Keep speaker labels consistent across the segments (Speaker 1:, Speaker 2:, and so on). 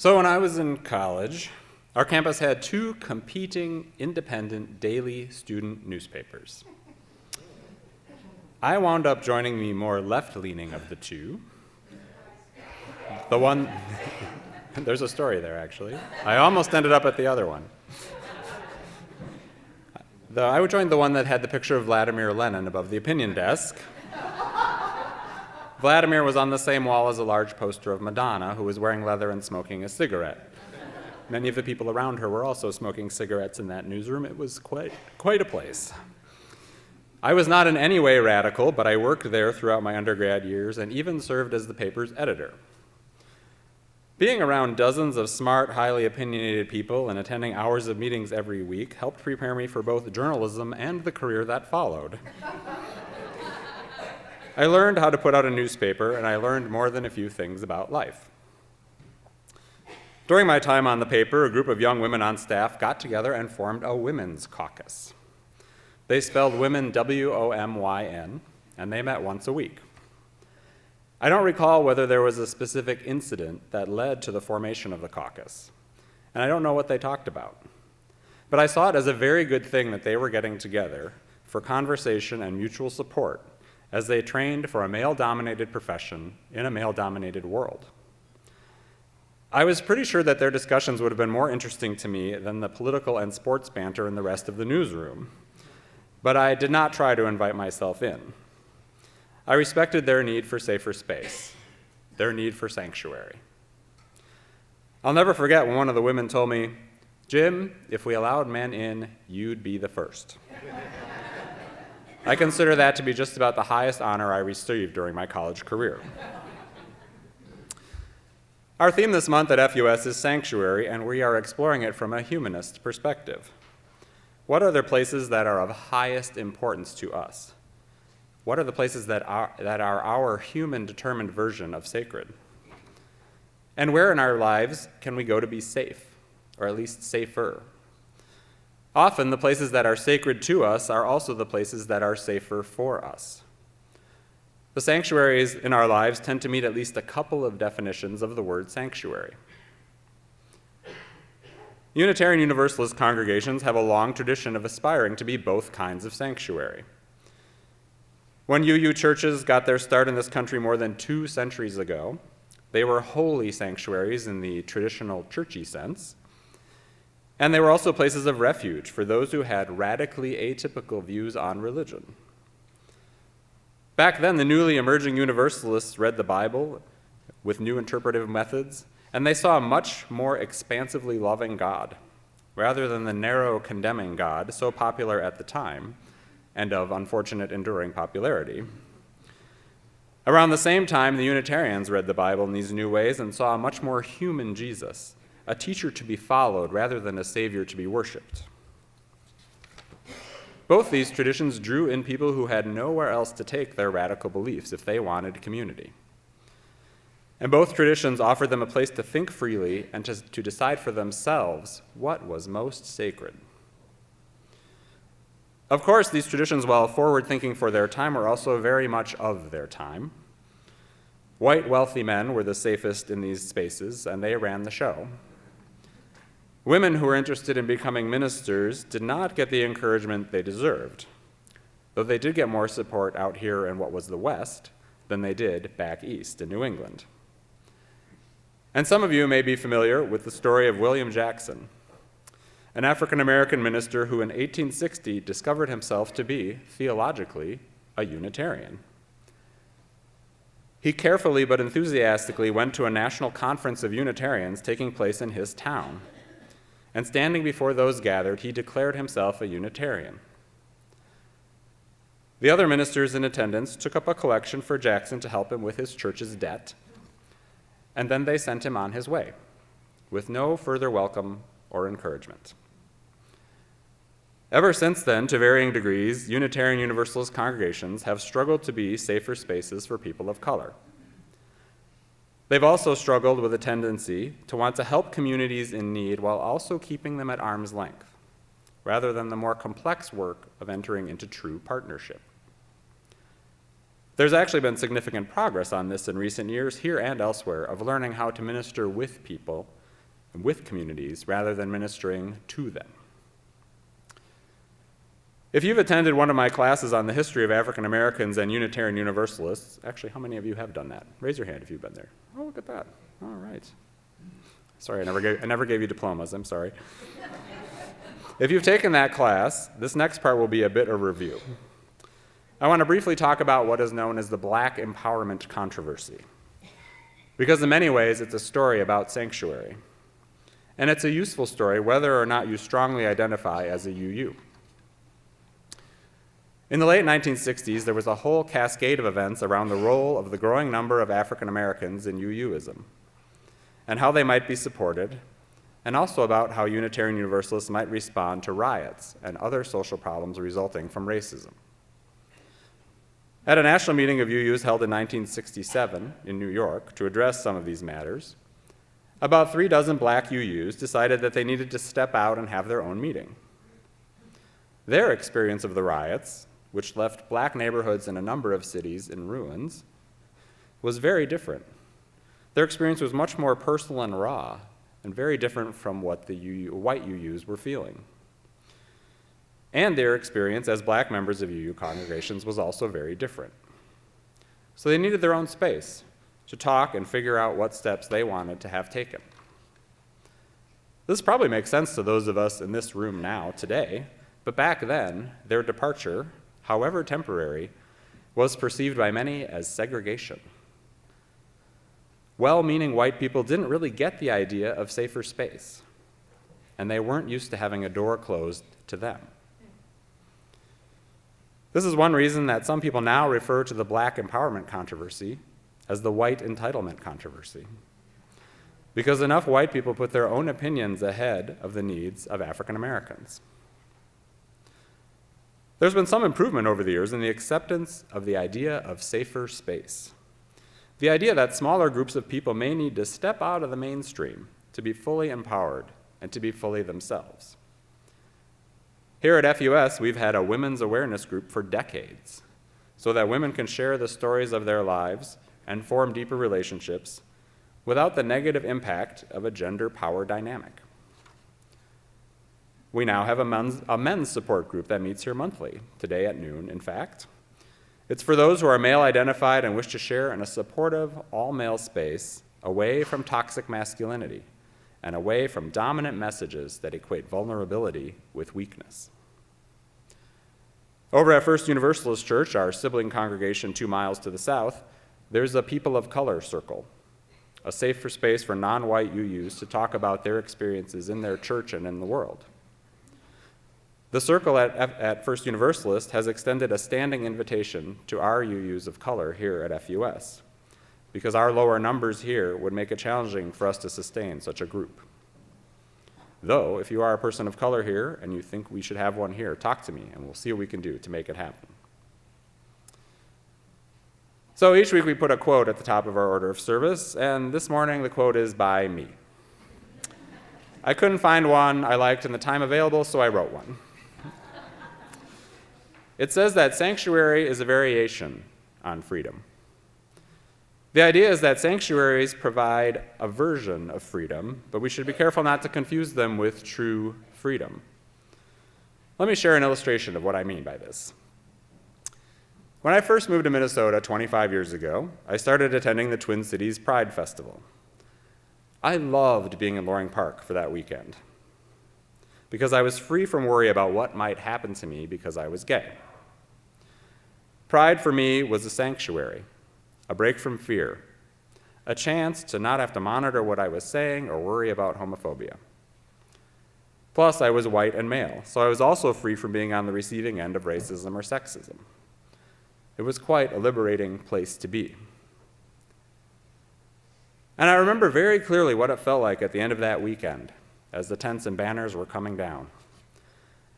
Speaker 1: So when I was in college, our campus had two competing independent daily student newspapers. I wound up joining the more left-leaning of the two. The one, there's a story there actually. I almost ended up at the other one. I joined the one that had the picture of Vladimir Lenin above the opinion desk. Vladimir was on the same wall as a large poster of Madonna, who was wearing leather and smoking a cigarette. Many of the people around her were also smoking cigarettes in that newsroom. It was quite a place. I was not in any way radical, but I worked there throughout my undergrad years and even served as the paper's editor. Being around dozens of smart, highly opinionated people and attending hours of meetings every week helped prepare me for both journalism and the career that followed. I learned how to put out a newspaper, and I learned more than a few things about life. During my time on the paper, a group of young women on staff got together and formed a women's caucus. They spelled women W-O-M-Y-N, and they met once a week. I don't recall whether there was a specific incident that led to the formation of the caucus, and I don't know what they talked about. But I saw it as a very good thing that they were getting together for conversation and mutual support as they trained for a male-dominated profession in a male-dominated world. I was pretty sure that their discussions would have been more interesting to me than the political and sports banter in the rest of the newsroom, but I did not try to invite myself in. I respected their need for safer space, their need for sanctuary. I'll never forget when one of the women told me, "Jim, if we allowed men in, you'd be the first." I consider that to be just about the highest honor I received during my college career. Our theme this month at FUS is sanctuary, and we are exploring it from a humanist perspective. What are the places that are of highest importance to us? What are the places that are our human-determined version of sacred? And where in our lives can we go to be safe, or at least safer? Often, the places that are sacred to us are also the places that are safer for us. The sanctuaries in our lives tend to meet at least a couple of definitions of the word sanctuary. Unitarian Universalist congregations have a long tradition of aspiring to be both kinds of sanctuary. When UU churches got their start in this country more than 2 centuries ago, they were holy sanctuaries in the traditional churchy sense, and they were also places of refuge for those who had radically atypical views on religion. Back then, the newly emerging Universalists read the Bible with new interpretive methods, and they saw a much more expansively loving God, rather than the narrow, condemning God so popular at the time, and of unfortunate enduring popularity. Around the same time, the Unitarians read the Bible in these new ways and saw a much more human Jesus, a teacher to be followed rather than a savior to be worshiped. Both these traditions drew in people who had nowhere else to take their radical beliefs if they wanted community. And both traditions offered them a place to think freely and to decide for themselves what was most sacred. Of course, these traditions, while forward-thinking for their time, were also very much of their time. White, wealthy men were the safest in these spaces, and they ran the show. Women who were interested in becoming ministers did not get the encouragement they deserved, though they did get more support out here in what was the West than they did back east in New England. And some of you may be familiar with the story of William Jackson, an African-American minister who in 1860 discovered himself to be, theologically, a Unitarian. He carefully but enthusiastically went to a national conference of Unitarians taking place in his town, and standing before those gathered, he declared himself a Unitarian. The other ministers in attendance took up a collection for Jackson to help him with his church's debt, and then they sent him on his way, with no further welcome or encouragement. Ever since then, to varying degrees, Unitarian Universalist congregations have struggled to be safer spaces for people of color. They've also struggled with a tendency to want to help communities in need while also keeping them at arm's length, rather than the more complex work of entering into true partnership. There's actually been significant progress on this in recent years, here and elsewhere, of learning how to minister with people with communities rather than ministering to them. If you've attended one of my classes on the history of African Americans and Unitarian Universalists, actually, how many of you have done that? Raise your hand if you've been there. Oh, look at that. All right. Sorry, I never gave you diplomas. I'm sorry. If you've taken that class, this next part will be a bit of review. I want to briefly talk about what is known as the Black empowerment controversy, because in many ways it's a story about sanctuary. And it's a useful story whether or not you strongly identify as a UU. In the late 1960s, there was a whole cascade of events around the role of the growing number of African Americans in UUism, and how they might be supported, and also about how Unitarian Universalists might respond to riots and other social problems resulting from racism. At a national meeting of UUs held in 1967 in New York to address some of these matters, about 36 black UUs decided that they needed to step out and have their own meeting. Their experience of the riots, which left black neighborhoods in a number of cities in ruins, was very different. Their experience was much more personal and raw, and very different from what the white UUs were feeling. And their experience as black members of UU congregations was also very different. So they needed their own space to talk and figure out what steps they wanted to have taken. This probably makes sense to those of us in this room now, today, but back then, their departure, however temporary, was perceived by many as segregation. Well-meaning white people didn't really get the idea of safer space, and they weren't used to having a door closed to them. This is one reason that some people now refer to the Black empowerment controversy as the white entitlement controversy, because enough white people put their own opinions ahead of the needs of African Americans. There's been some improvement over the years in the acceptance of the idea of safer space. The idea that smaller groups of people may need to step out of the mainstream to be fully empowered and to be fully themselves. Here at FUS, we've had a women's awareness group for decades so that women can share the stories of their lives and form deeper relationships without the negative impact of a gender power dynamic. We now have a men's support group that meets here monthly, today at noon, in fact. It's for those who are male-identified and wish to share in a supportive, all-male space away from toxic masculinity and away from dominant messages that equate vulnerability with weakness. Over at First Universalist Church, our sibling congregation 2 miles to the south, there's a People of Color Circle, a safer space for non-white UUs to talk about their experiences in their church and in the world. The circle at First Universalist has extended a standing invitation to our UUs of color here at FUS, because our lower numbers here would make it challenging for us to sustain such a group. Though, if you are a person of color here and you think we should have one here, talk to me and we'll see what we can do to make it happen. So each week we put a quote at the top of our order of service, and this morning the quote is by me. I couldn't find one I liked in the time available, so I wrote one. It says that sanctuary is a variation on freedom. The idea is that sanctuaries provide a version of freedom, but we should be careful not to confuse them with true freedom. Let me share an illustration of what I mean by this. When I first moved to Minnesota 25 years ago, I started attending the Twin Cities Pride Festival. I loved being in Loring Park for that weekend because I was free from worry about what might happen to me because I was gay. Pride for me was a sanctuary, a break from fear, a chance to not have to monitor what I was saying or worry about homophobia. Plus, I was white and male, so I was also free from being on the receiving end of racism or sexism. It was quite a liberating place to be. And I remember very clearly what it felt like at the end of that weekend as the tents and banners were coming down.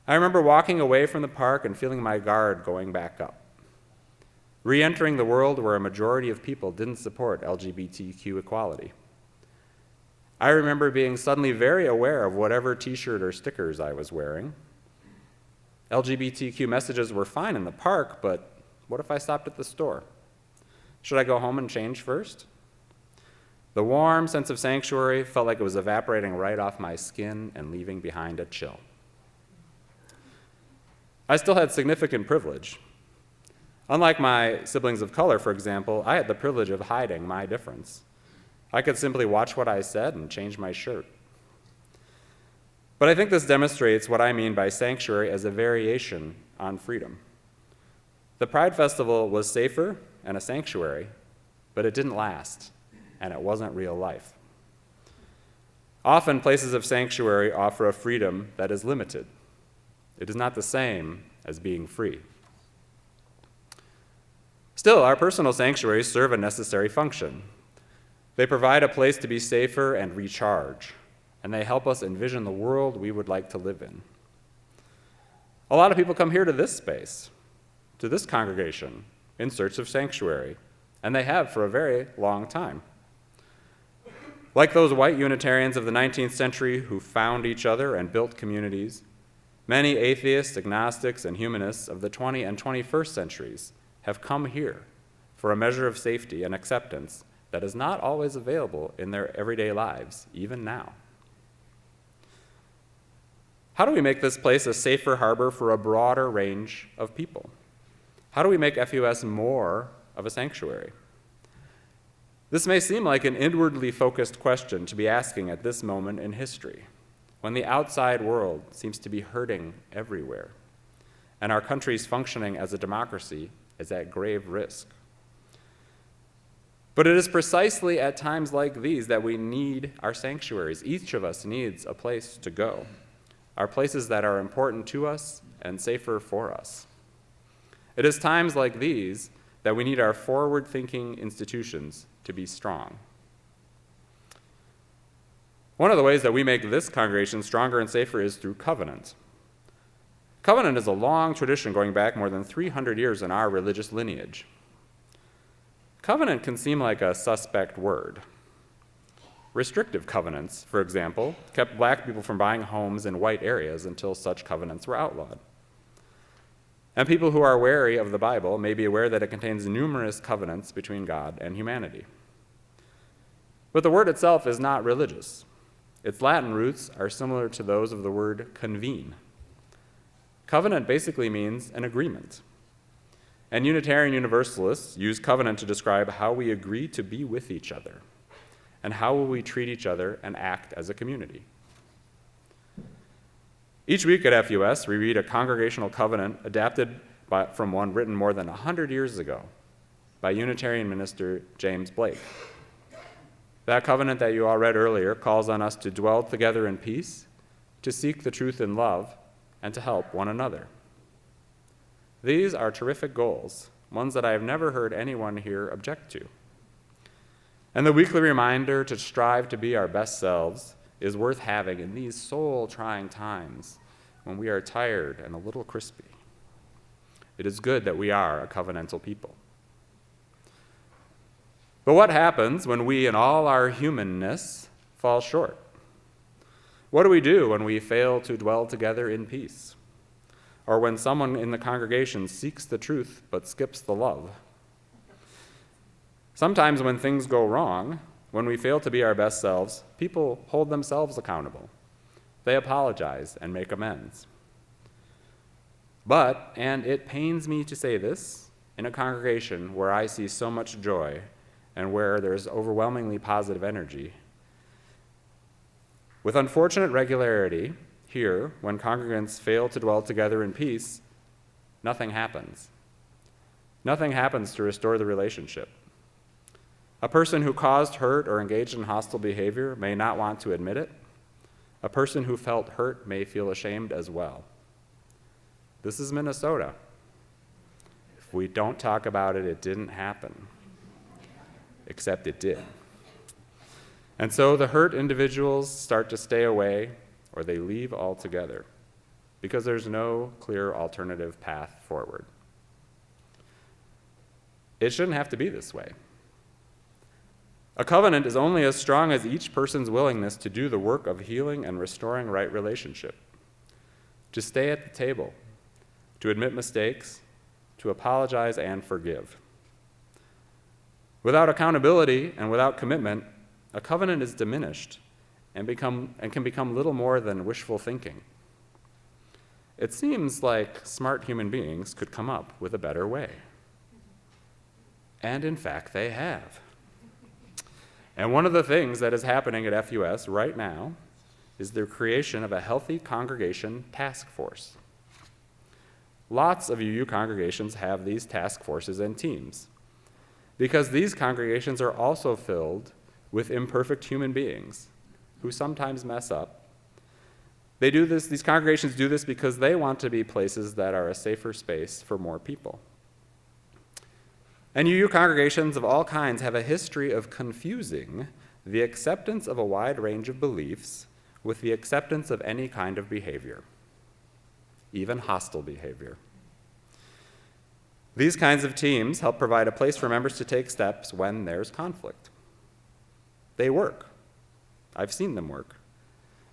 Speaker 1: I remember walking away from the park and feeling my guard going back up, re-entering the world where a majority of people didn't support LGBTQ equality. I remember being suddenly very aware of whatever t-shirt or stickers I was wearing. LGBTQ messages were fine in the park, but what if I stopped at the store? Should I go home and change first? The warm sense of sanctuary felt like it was evaporating right off my skin and leaving behind a chill. I still had significant privilege. Unlike my siblings of color, for example, I had the privilege of hiding my difference. I could simply watch what I said and change my shirt. But I think this demonstrates what I mean by sanctuary as a variation on freedom. The Pride Festival was safer and a sanctuary, but it didn't last, and it wasn't real life. Often, places of sanctuary offer a freedom that is limited. It is not the same as being free. Still, our personal sanctuaries serve a necessary function. They provide a place to be safer and recharge, and they help us envision the world we would like to live in. A lot of people come here to this space, to this congregation, in search of sanctuary, and they have for a very long time. Like those white Unitarians of the 19th century who found each other and built communities, many atheists, agnostics, and humanists of the 20th and 21st centuries have come here for a measure of safety and acceptance that is not always available in their everyday lives, even now. How do we make this place a safer harbor for a broader range of people? How do we make FUS more of a sanctuary? This may seem like an inwardly focused question to be asking at this moment in history, when the outside world seems to be hurting everywhere, and our country's functioning as a democracy is at grave risk. But it is precisely at times like these that we need our sanctuaries. Each of us needs a place to go, our places that are important to us and safer for us. It is times like these that we need our forward-thinking institutions to be strong. One of the ways that we make this congregation stronger and safer is through covenant. Covenant is a long tradition going back more than 300 years in our religious lineage. Covenant can seem like a suspect word. Restrictive covenants, for example, kept black people from buying homes in white areas until such covenants were outlawed. And people who are wary of the Bible may be aware that it contains numerous covenants between God and humanity. But the word itself is not religious. Its Latin roots are similar to those of the word convene. Covenant basically means an agreement. And Unitarian Universalists use covenant to describe how we agree to be with each other and how will we treat each other and act as a community. Each week at FUS, we read a congregational covenant adapted from one written more than 100 years ago by Unitarian minister James Blake. That covenant that you all read earlier calls on us to dwell together in peace, to seek the truth in love, and to help one another. These are terrific goals, ones that I have never heard anyone here object to. And the weekly reminder to strive to be our best selves is worth having in these soul-trying times when we are tired and a little crispy. It is good that we are a covenantal people. But what happens when we, in all our humanness, fall short? What do we do when we fail to dwell together in peace? Or when someone in the congregation seeks the truth but skips the love? Sometimes when things go wrong, when we fail to be our best selves, people hold themselves accountable. They apologize and make amends. But, and it pains me to say this, in a congregation where I see so much joy and where there's overwhelmingly positive energy, with unfortunate regularity, here, when congregants fail to dwell together in peace, nothing happens. Nothing happens to restore the relationship. A person who caused hurt or engaged in hostile behavior may not want to admit it. A person who felt hurt may feel ashamed as well. This is Minnesota. If we don't talk about it, it didn't happen. Except it did. And so the hurt individuals start to stay away or they leave altogether because there's no clear alternative path forward. It shouldn't have to be this way. A covenant is only as strong as each person's willingness to do the work of healing and restoring right relationship, to stay at the table, to admit mistakes, to apologize and forgive. Without accountability and without commitment, a covenant is diminished and can become little more than wishful thinking. It seems like smart human beings could come up with a better way. And in fact, they have. And one of the things that is happening at FUS right now is the creation of a healthy congregation task force. Lots of UU congregations have these task forces and teams, because these congregations are also filled with imperfect human beings who sometimes mess up. These congregations do this because they want to be places that are a safer space for more people. And UU congregations of all kinds have a history of confusing the acceptance of a wide range of beliefs with the acceptance of any kind of behavior, even hostile behavior. These kinds of teams help provide a place for members to take steps when there's conflict. They work. I've seen them work.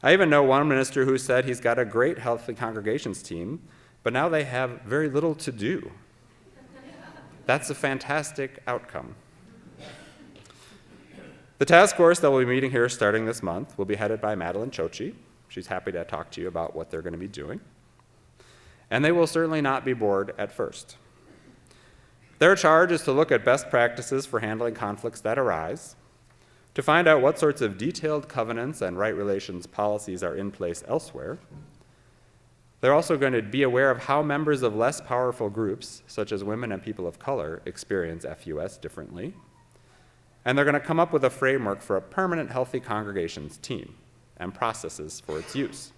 Speaker 1: I even know one minister who said he's got a great healthy congregations team, but now they have very little to do. That's a fantastic outcome. The task force that will be meeting here starting this month will be headed by Madeline Chochi. She's happy to talk to you about what they're going to be doing. And they will certainly not be bored at first. Their charge is to look at best practices for handling conflicts that arise, to find out what sorts of detailed covenants and right relations policies are in place elsewhere. They're also going to be aware of how members of less powerful groups, such as women and people of color, experience FUS differently. And they're going to come up with a framework for a permanent healthy congregations team and processes for its use.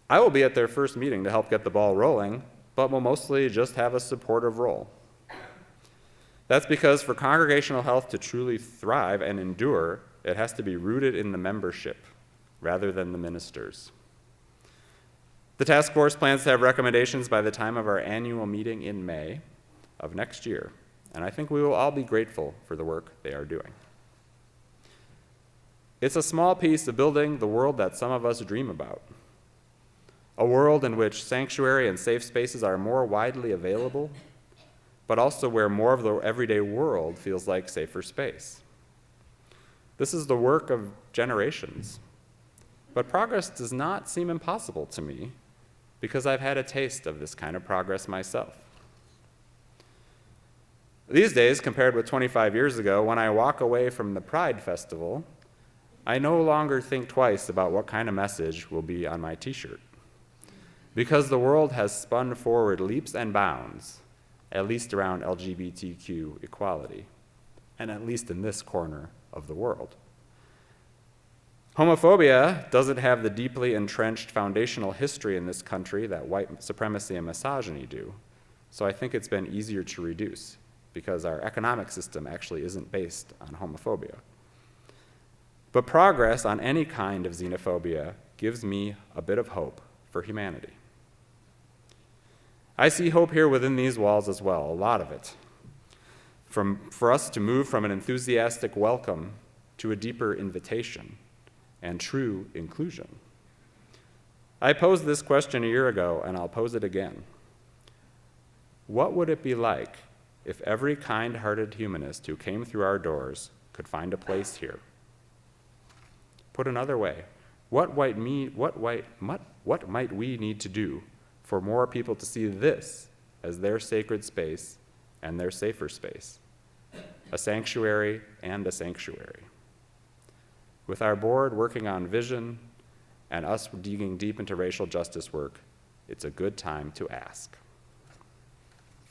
Speaker 1: I will be at their first meeting to help get the ball rolling, but will mostly just have a supportive role. That's because for congregational health to truly thrive and endure, it has to be rooted in the membership rather than the ministers. The task force plans to have recommendations by the time of our annual meeting in May of next year, and I think we will all be grateful for the work they are doing. It's a small piece of building the world that some of us dream about, a world in which sanctuary and safe spaces are more widely available, but also where more of the everyday world feels like safer space. This is the work of generations, but progress does not seem impossible to me because I've had a taste of this kind of progress myself. These days, compared with 25 years ago, when I walk away from the Pride Festival, I no longer think twice about what kind of message will be on my t-shirt, because the world has spun forward leaps and bounds, at least around LGBTQ equality, and at least in this corner of the world. Homophobia doesn't have the deeply entrenched foundational history in this country that white supremacy and misogyny do, so I think it's been easier to reduce because our economic system actually isn't based on homophobia. But progress on any kind of xenophobia gives me a bit of hope for humanity. I see hope here within these walls as well, a lot of it. For us to move from an enthusiastic welcome to a deeper invitation and true inclusion. I posed this question a year ago, and I'll pose it again. What would it be like if every kind-hearted humanist who came through our doors could find a place here? Put another way, what might we need to do for more people to see this as their sacred space and their safer space, a sanctuary and a sanctuary? With our board working on vision and us digging deep into racial justice work, it's a good time to ask.